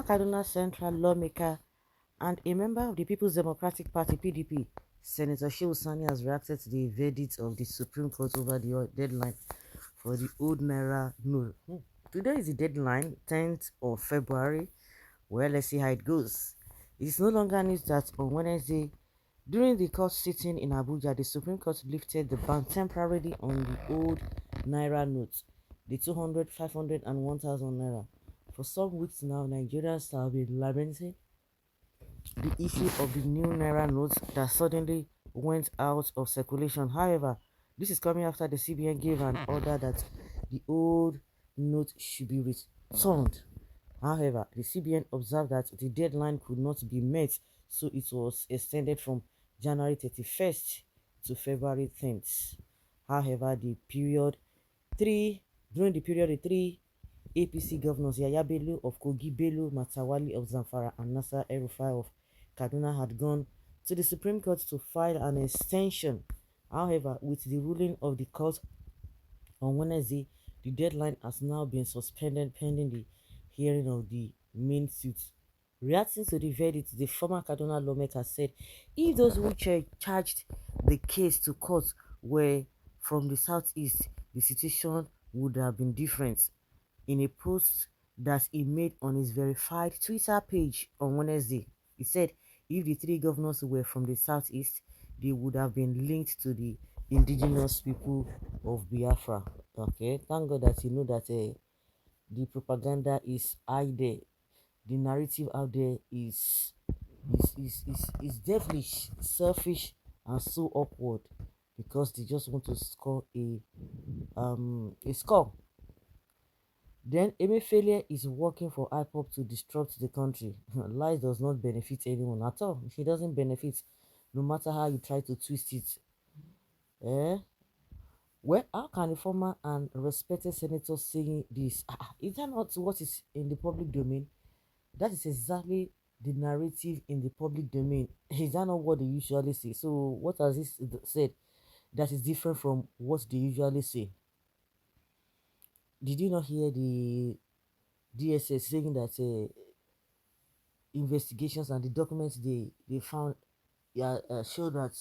Kaduna Central lawmaker and a member of the People's Democratic Party (PDP), Senator Shehu has reacted to the verdict of the Supreme Court over the deadline for the old Naira note. Today is the deadline, 10th of February. Well, let's see how it goes. It is no longer news that on Wednesday, during the court sitting in Abuja, the Supreme Court lifted the ban temporarily on the old Naira notes, the 200, 500, and 1,000 Naira. For some weeks now, Nigerians have been lamenting the issue of the new Naira notes that suddenly went out of circulation. However, this is coming after the CBN gave an order that the old note should be returned. However, the CBN observed that the deadline could not be met, so it was extended from January 31st to February 10th. However, during the period, the three APC governors Yaya Bello of Kogi, Bello Matawali of Zamfara, and Nasser El-Rufai of Kaduna had gone to the Supreme Court to file an extension. However, with the ruling of the court on Wednesday, the deadline has now been suspended pending the hearing of the main suit. Reacting to the verdict, the former Kaduna lawmaker said if those who charged the case to court were from the southeast, the situation would have been different. In a post that he made on his verified Twitter page on Wednesday, he said if the three governors were from the southeast, they would have been linked to the indigenous people of Biafra. Okay, thank God that you know that the propaganda is out there. The narrative out there is devilish, selfish, and so upward because they just want to score a score. Then Emefiele is working for Ipob to disrupt the country. Lies does not benefit anyone at all. He doesn't benefit, no matter how you try to twist it. Eh? Well, how can a former and respected senator saying this? Is that not what is in the public domain? That is exactly the narrative in the public domain. Is that not what they usually say? So, what has this said that is different from what they usually say? Did you not hear the DSS saying that investigations and the documents they found show that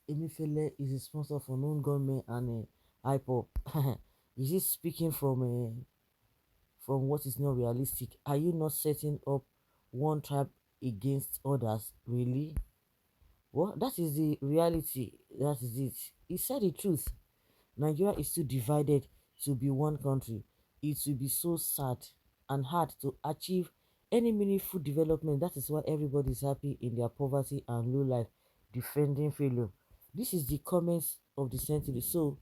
Emefiele is responsible for known gunmen and Ipob? Is he speaking from what is not realistic? Are you not setting up one tribe against others? Really? Well, that is the reality. That is it. He said the truth. Nigeria is too divided to be one country. It will be so sad and hard to achieve any meaningful development. That is why everybody is happy in their poverty and low life, defending failure. This is the comments of the century. So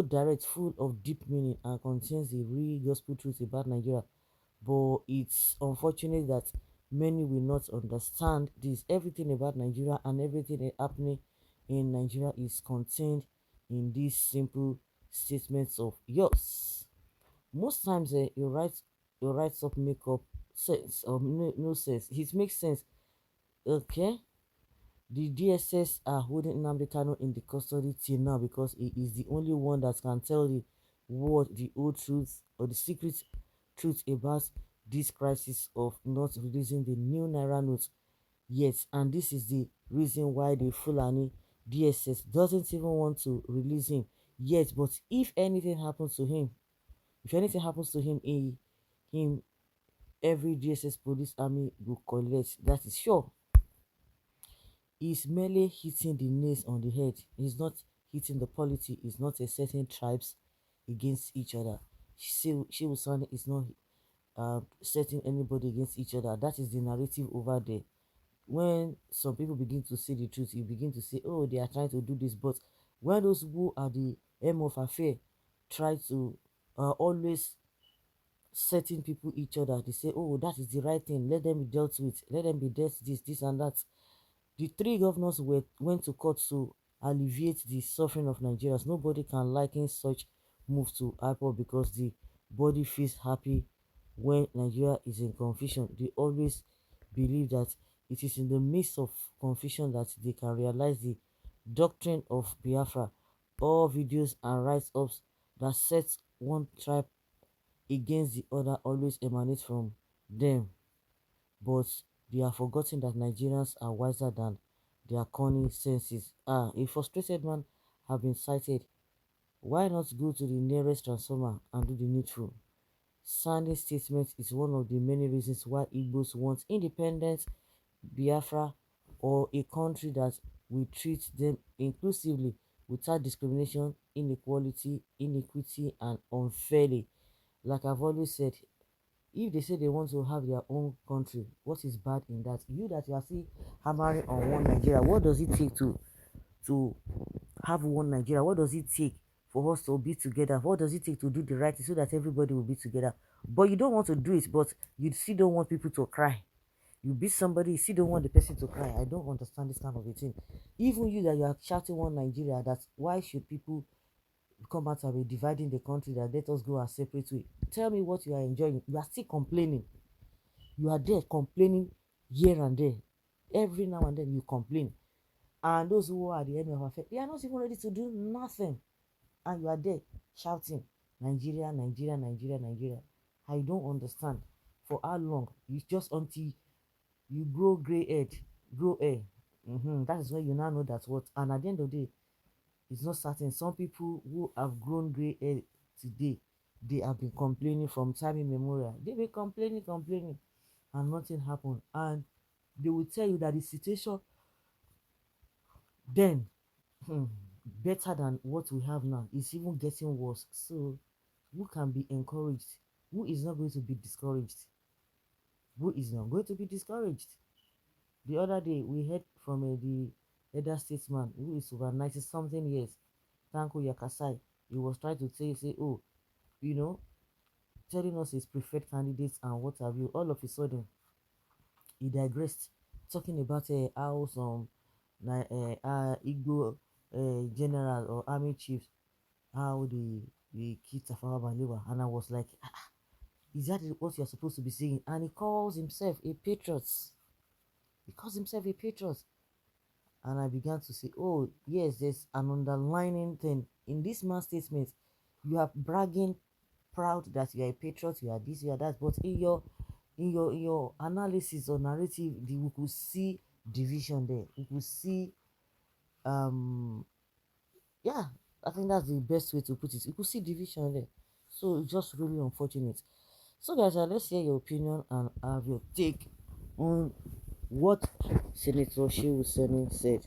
direct, full of deep meaning, and contains the real gospel truth about Nigeria. But it's unfortunate that many will not understand this. Everything about Nigeria and everything happening in Nigeria is contained in these simple statements of yours. Most times, your writes up make up sense or no sense. It makes sense. Okay, the DSS are holding Nnamdi Kanu in the custody till now because he is the only one that can tell the world the old truth or the secret truth about this crisis of not releasing the new Naira notes yet. And this is the reason why the Fulani DSS doesn't even want to release him yet. But if anything happens to him, him every DSS police army will collect. That is sure. He's merely hitting the nails on the head. He's not hitting the polity. He's not setting tribes against each other. Shehu Sani is not setting anybody against each other. That is the narrative over there. When some people begin to say the truth, you begin to say, oh, they are trying to do this. But when those who are the aim of affair try to always setting people each other, they say, oh, that is the right thing. Let them be dealt with. Let them be dealt this and that. The three governors went to court to alleviate the suffering of Nigerians. Nobody can liken such move to Ipob because the body feels happy when Nigeria is in confusion. They always believe that it is in the midst of confusion that they can realize the doctrine of Biafra. All videos and write-ups that set one tribe against the other always emanate from them. but they are forgetting that Nigerians are wiser than their corny senses. A frustrated man have been cited. Why not go to the nearest transformer and do the needful? Sunday statement is one of the many reasons why Igbos want independence, Biafra, or a country that will treat them inclusively without discrimination, inequality, inequity, and unfairly. Like I've always said, if they say they want to have their own country, what is bad in that? You that you are still hammering on one Nigeria, what does it take to have one Nigeria? What does it take for us to be together? What does it take to do the right thing so that everybody will be together? But you don't want to do it, but you still don't want people to cry. You beat somebody, you still don't want the person to cry. I don't understand this kind of a thing. Even you that you are shouting one Nigeria, that why should people come out and be dividing the country, that let us go our separate way? Tell me what you are enjoying. You are still complaining. You are there complaining here and there. Every now and then you complain. And those who are at the end of our faith, they are not even ready to do nothing. And you are there shouting, Nigeria, Nigeria, Nigeria, Nigeria. I don't understand. For how long? It's just until you grow gray head, grow hair. That is when you now know that what. And at the end of the day, it's not certain. Some people who have grown gray hair today, they have been complaining from time immemorial. They've been complaining, and nothing happened. And they will tell you that the situation then, better than what we have now. It's even getting worse. So who can be encouraged? Who is not going to be discouraged? Who is not going to be discouraged? The other day we heard from the elder statesman who is over 90 something years, Tanko Yakasai. He was trying to say, oh, you know, telling us his preferred candidates and what have you. All of a sudden, he digressed, talking about how some Igbo general or army chiefs, how they killed Tafawa Balewa. And I was like, is that what you're supposed to be saying? And he calls himself a patriot. He calls himself a patriot. And I began to say, oh, yes, there's an underlining thing. In this man's statement, you are bragging proud that you are a patriot, you are this, you are that. But in your analysis or narrative, we could see division there. We could see yeah, I think that's the best way to put it. You could see division there. So it's just really unfortunate. So guys, let's hear your opinion and have your take on what Senator Shehu said.